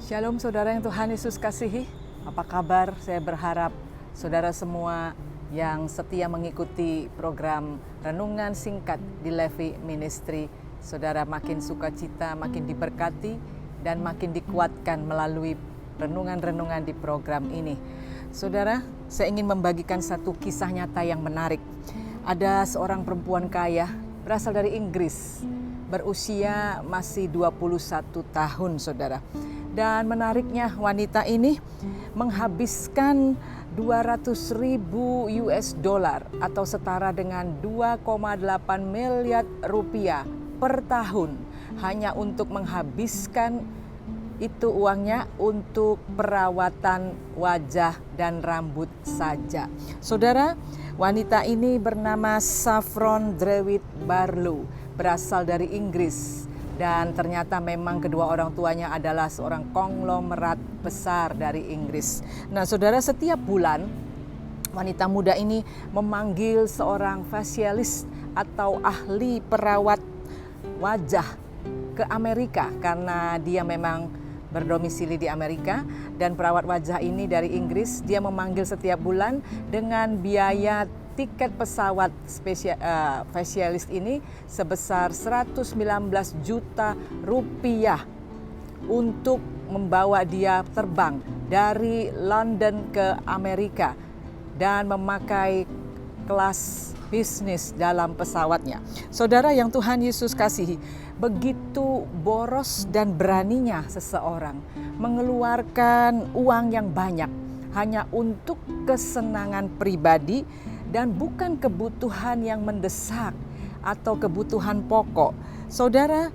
Shalom saudara yang Tuhan Yesus kasihi. Apa kabar? Saya berharap saudara semua yang setia mengikuti program renungan singkat di Levi Ministry, saudara makin sukacita, makin diberkati dan makin dikuatkan melalui renungan-renungan di program ini. Saudara, saya ingin membagikan satu kisah nyata yang menarik. Ada seorang perempuan kaya berasal dari Inggris, berusia masih 21 tahun, saudara. Dan menariknya wanita ini menghabiskan 200.000 US dollar atau setara dengan 2,8 miliar rupiah per tahun hanya untuk menghabiskan itu uangnya untuk perawatan wajah dan rambut saja. Saudara, wanita ini bernama Saffron Drewitt Barlow, berasal dari Inggris. Dan ternyata memang kedua orang tuanya adalah seorang konglomerat besar dari Inggris. Nah saudara, setiap bulan wanita muda ini memanggil seorang fasialis atau ahli perawat wajah ke Amerika. Karena dia memang berdomisili di Amerika dan perawat wajah ini dari Inggris. Dia memanggil setiap bulan dengan biaya tiket pesawat fasialis ini sebesar 119 juta rupiah untuk membawa dia terbang dari London ke Amerika dan memakai kelas bisnis dalam pesawatnya. Saudara yang Tuhan Yesus kasihi, begitu boros dan beraninya seseorang mengeluarkan uang yang banyak hanya untuk kesenangan pribadi dan bukan kebutuhan yang mendesak atau kebutuhan pokok. Saudara,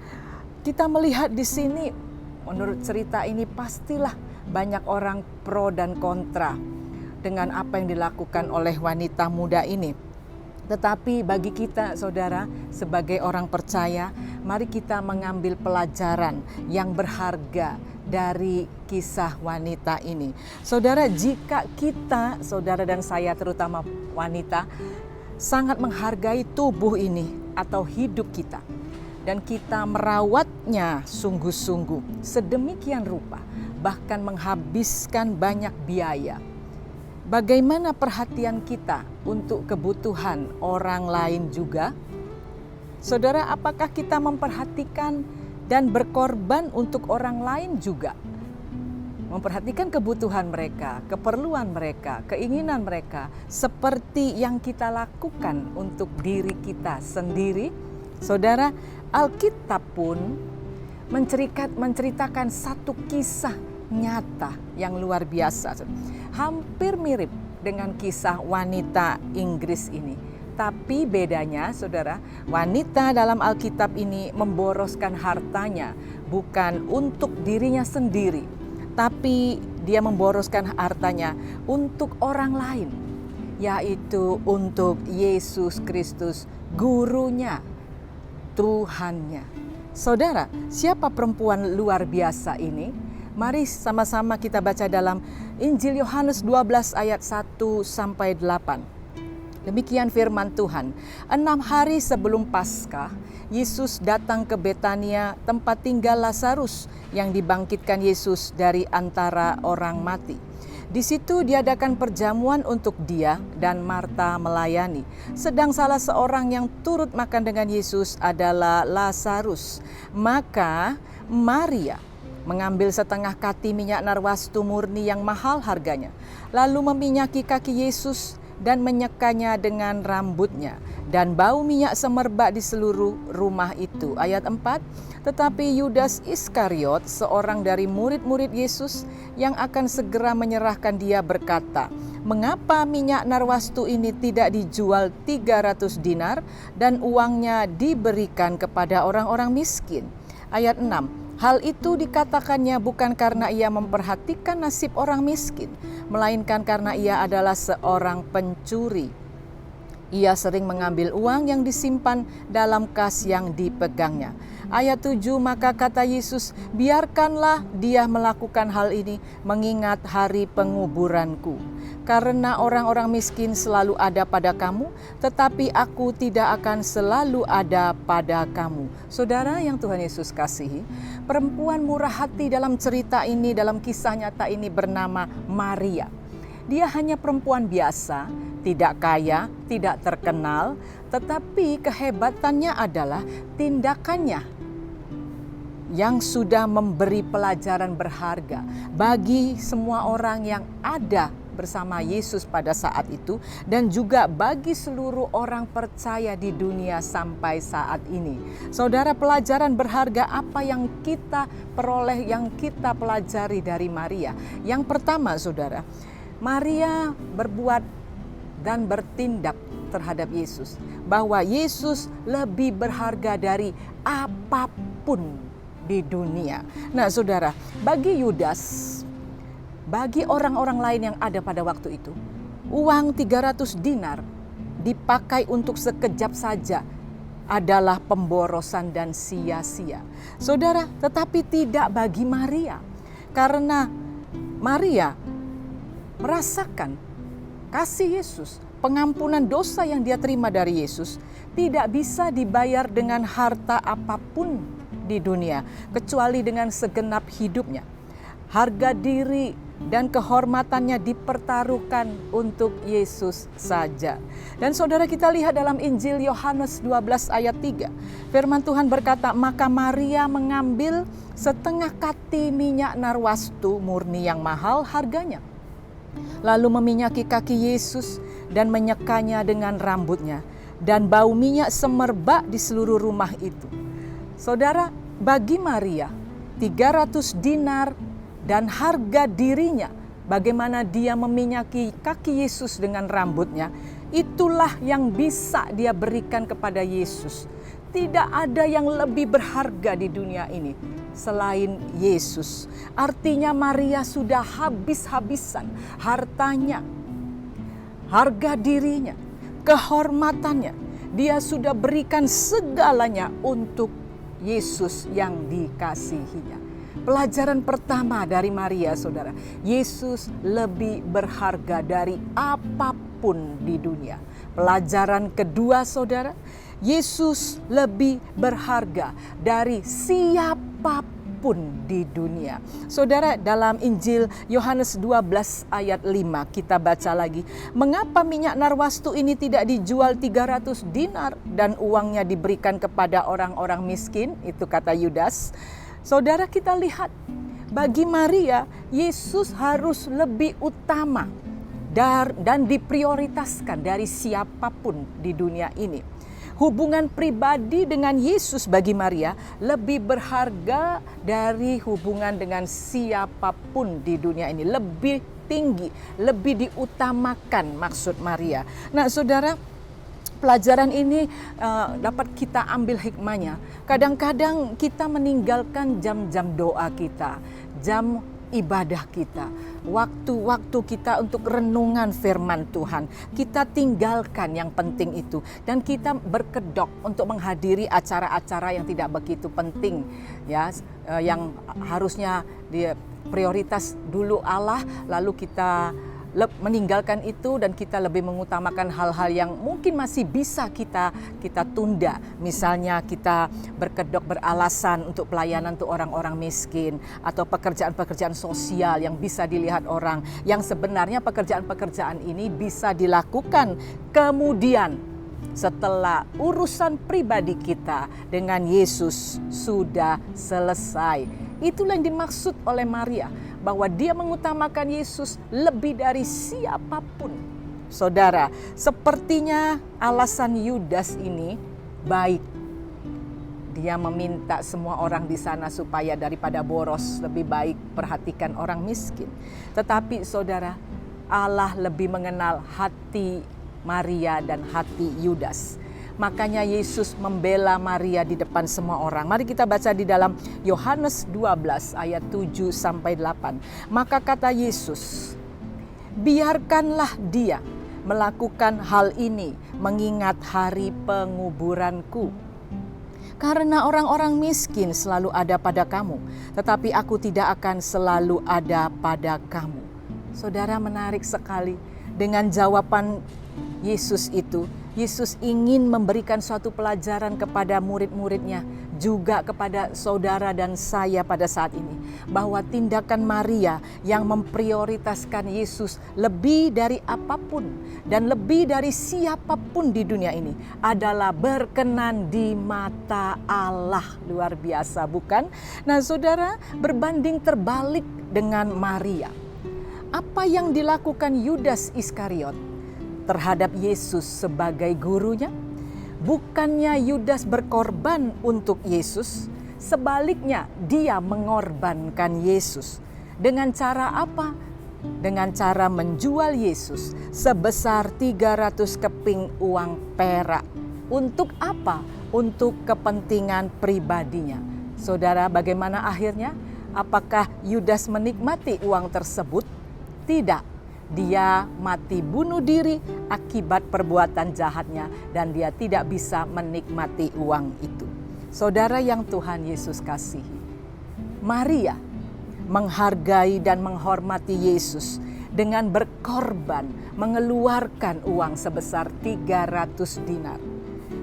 kita melihat di sini, menurut cerita ini pastilah banyak orang pro dan kontra dengan apa yang dilakukan oleh wanita muda ini. Tetapi bagi kita, saudara, sebagai orang percaya, mari kita mengambil pelajaran yang berharga dari kisah wanita ini. Saudara, jika kita, saudara dan saya terutama wanita, sangat menghargai tubuh ini atau hidup kita, dan kita merawatnya sungguh-sungguh sedemikian rupa, bahkan menghabiskan banyak biaya, bagaimana perhatian kita untuk kebutuhan orang lain juga? Saudara, apakah kita memperhatikan dan berkorban untuk orang lain juga? Memperhatikan kebutuhan mereka, keperluan mereka, keinginan mereka, seperti yang kita lakukan untuk diri kita sendiri. Saudara, Alkitab pun menceritakan satu kisah nyata yang luar biasa, hampir mirip dengan kisah wanita Inggris ini. Tapi bedanya, saudara, wanita dalam Alkitab ini memboroskan hartanya bukan untuk dirinya sendiri, tapi dia memboroskan hartanya untuk orang lain, yaitu untuk Yesus Kristus, gurunya, Tuhannya. Saudara, siapa perempuan luar biasa ini? Mari sama-sama kita baca dalam Injil Yohanes 12 ayat 1-8. Demikian firman Tuhan. 6 hari sebelum Paskah, Yesus datang ke Betania, tempat tinggal Lazarus yang dibangkitkan Yesus dari antara orang mati. Di situ diadakan perjamuan untuk dia dan Marta melayani. Sedang salah seorang yang turut makan dengan Yesus adalah Lazarus. Maka Maria mengambil setengah kati minyak narwastu murni yang mahal harganya, lalu meminyaki kaki Yesus dan menyekanya dengan rambutnya, dan bau minyak semerbak di seluruh rumah itu. Ayat 4, tetapi Yudas Iskariot, seorang dari murid-murid Yesus yang akan segera menyerahkan dia, berkata, mengapa minyak narwastu ini tidak dijual 300 dinar dan uangnya diberikan kepada orang-orang miskin? Ayat 6, hal itu dikatakannya bukan karena ia memperhatikan nasib orang miskin, melainkan karena ia adalah seorang pencuri. Ia sering mengambil uang yang disimpan dalam kas yang dipegangnya. Ayat 7, maka kata Yesus, biarkanlah dia melakukan hal ini mengingat hari penguburanku. Karena orang-orang miskin selalu ada pada kamu, tetapi aku tidak akan selalu ada pada kamu. Saudara yang Tuhan Yesus kasihi, perempuan murah hati dalam cerita ini, dalam kisah nyata ini bernama Maria. Dia hanya perempuan biasa, tidak kaya, tidak terkenal, tetapi kehebatannya adalah tindakannya yang sudah memberi pelajaran berharga bagi semua orang yang ada bersama Yesus pada saat itu dan juga bagi seluruh orang percaya di dunia sampai saat ini. Saudara, pelajaran berharga apa yang kita peroleh, yang kita pelajari dari Maria? Yang pertama, saudara, Maria berbuat dan bertindak terhadap Yesus, bahwa Yesus lebih berharga dari apapun di dunia. Nah, saudara, bagi Yudas, bagi orang-orang lain yang ada pada waktu itu, uang 300 dinar dipakai untuk sekejap saja adalah pemborosan dan sia-sia. Saudara, tetapi tidak bagi Maria, karena Maria merasakan kasih Yesus, pengampunan dosa yang dia terima dari Yesus tidak bisa dibayar dengan harta apapun di dunia, kecuali dengan segenap hidupnya. Harga diri dan kehormatannya dipertaruhkan untuk Yesus saja. Dan saudara, kita lihat dalam Injil Yohanes 12 ayat 3. Firman Tuhan berkata, maka Maria mengambil setengah kati minyak narwastu murni yang mahal harganya, lalu meminyaki kaki Yesus dan menyekanya dengan rambutnya, dan bau minyak semerbak di seluruh rumah itu. Saudara, bagi Maria 300 dinar dan harga dirinya, bagaimana dia meminyaki kaki Yesus dengan rambutnya, itulah yang bisa dia berikan kepada Yesus. Tidak ada yang lebih berharga di dunia ini selain Yesus. Artinya Maria sudah habis-habisan hartanya, harga dirinya, kehormatannya. Dia sudah berikan segalanya untuk Yesus yang dikasihinya. Pelajaran pertama dari Maria, saudara, Yesus lebih berharga dari apapun di dunia. Pelajaran kedua, saudara, Yesus lebih berharga dari siapapun di dunia. Saudara, dalam Injil Yohanes 12 ayat 5 kita baca lagi, mengapa minyak narwastu ini tidak dijual 300 dinar dan uangnya diberikan kepada orang-orang miskin? Itu kata Yudas. Saudara, kita lihat, bagi Maria, Yesus harus lebih utama dan diprioritaskan dari siapapun di dunia ini. Hubungan pribadi dengan Yesus bagi Maria lebih berharga dari hubungan dengan siapapun di dunia ini. Lebih tinggi, lebih diutamakan maksud Maria. Nah, saudara, pelajaran ini dapat kita ambil hikmahnya. Kadang-kadang kita meninggalkan jam-jam doa kita, jam ibadah kita, waktu-waktu kita untuk renungan firman Tuhan. Kita tinggalkan yang penting itu dan kita berkedok untuk menghadiri acara-acara yang tidak begitu penting, ya, yang harusnya dia prioritas dulu Allah, lalu kita meninggalkan itu dan kita lebih mengutamakan hal-hal yang mungkin masih bisa kita tunda. Misalnya kita berkedok beralasan untuk pelayanan untuk orang-orang miskin atau pekerjaan-pekerjaan sosial yang bisa dilihat orang, yang sebenarnya pekerjaan-pekerjaan ini bisa dilakukan kemudian setelah urusan pribadi kita dengan Yesus sudah selesai. Itulah yang dimaksud oleh Maria, bahwa dia mengutamakan Yesus lebih dari siapapun. Saudara, sepertinya alasan Yudas ini baik. Dia meminta semua orang di sana supaya daripada boros, lebih baik perhatikan orang miskin. Tetapi saudara, Allah lebih mengenal hati Maria dan hati Yudas. Makanya Yesus membela Maria di depan semua orang. Mari kita baca di dalam Yohanes 12 ayat 7 sampai 8. Maka kata Yesus, biarkanlah dia melakukan hal ini mengingat hari penguburanku. Karena orang-orang miskin selalu ada pada kamu, tetapi aku tidak akan selalu ada pada kamu. Saudara, menarik sekali dengan jawaban Yesus itu. Yesus ingin memberikan suatu pelajaran kepada murid-muridnya, juga kepada saudara dan saya pada saat ini, bahwa tindakan Maria yang memprioritaskan Yesus lebih dari apapun dan lebih dari siapapun di dunia ini adalah berkenan di mata Allah. Luar biasa, bukan? Nah, saudara, berbanding terbalik dengan Maria, apa yang dilakukan Yudas Iskariot terhadap Yesus sebagai gurunya? Bukannya Yudas berkorban untuk Yesus, sebaliknya dia mengorbankan Yesus. Dengan cara apa? Dengan cara menjual Yesus sebesar 300 keping uang perak. Untuk apa? Untuk kepentingan pribadinya. Saudara, bagaimana akhirnya? Apakah Yudas menikmati uang tersebut? Tidak. Dia mati bunuh diri akibat perbuatan jahatnya dan dia tidak bisa menikmati uang itu. Saudara yang Tuhan Yesus kasihi, Maria menghargai dan menghormati Yesus dengan berkorban mengeluarkan uang sebesar 300 dinar.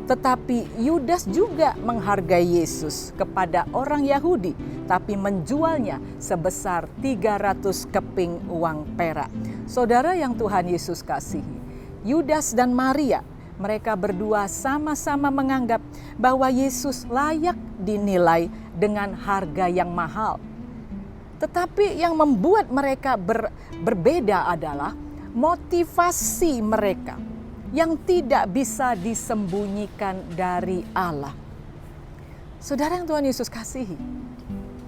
Tetapi Yudas juga menghargai Yesus kepada orang Yahudi, tapi menjualnya sebesar 300 keping uang perak. Saudara yang Tuhan Yesus kasihi, Yudas dan Maria, mereka berdua sama-sama menganggap bahwa Yesus layak dinilai dengan harga yang mahal. Tetapi yang membuat mereka berbeda adalah motivasi mereka yang tidak bisa disembunyikan dari Allah. Saudara yang Tuhan Yesus kasihi,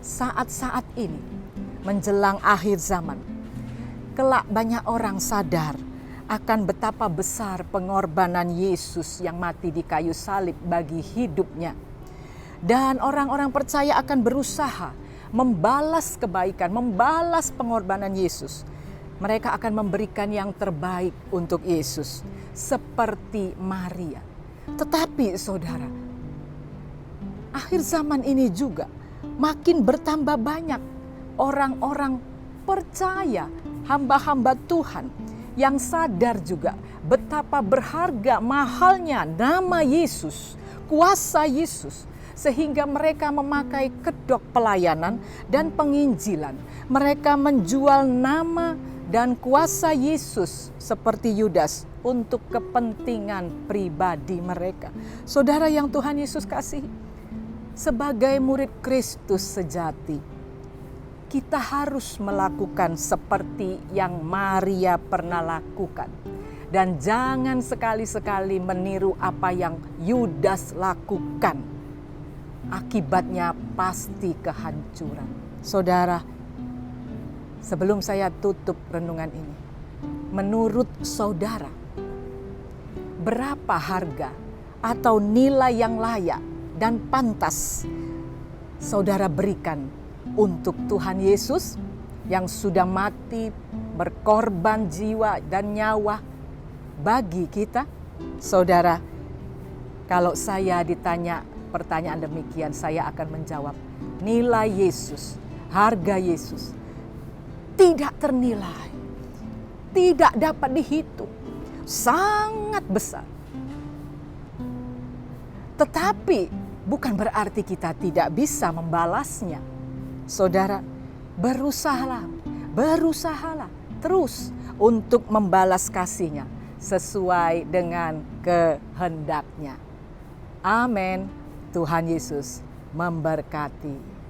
saat-saat ini menjelang akhir zaman, kelak banyak orang sadar akan betapa besar pengorbanan Yesus yang mati di kayu salib bagi hidupnya. Dan orang-orang percaya akan berusaha membalas kebaikan, membalas pengorbanan Yesus. Mereka akan memberikan yang terbaik untuk Yesus, seperti Maria. Tetapi saudara, akhir zaman ini juga makin bertambah banyak orang-orang percaya, hamba-hamba Tuhan yang sadar juga betapa berharga mahalnya nama Yesus, kuasa Yesus, sehingga mereka memakai kedok pelayanan dan penginjilan. Mereka menjual nama dan kuasa Yesus seperti Yudas untuk kepentingan pribadi mereka. Saudara yang Tuhan Yesus kasihi, sebagai murid Kristus sejati, kita harus melakukan seperti yang Maria pernah lakukan. Dan jangan sekali-sekali meniru apa yang Yudas lakukan. Akibatnya pasti kehancuran. Saudara, sebelum saya tutup renungan ini, menurut saudara, berapa harga atau nilai yang layak dan pantas saudara berikan untuk Tuhan Yesus yang sudah mati, berkorban jiwa dan nyawa bagi kita? Saudara, kalau saya ditanya pertanyaan demikian, saya akan menjawab, nilai Yesus, harga Yesus tidak ternilai, tidak dapat dihitung, sangat besar. Tetapi bukan berarti kita tidak bisa membalasnya. Saudara, berusahalah terus untuk membalas kasihnya sesuai dengan kehendaknya. Amin. Tuhan Yesus memberkati.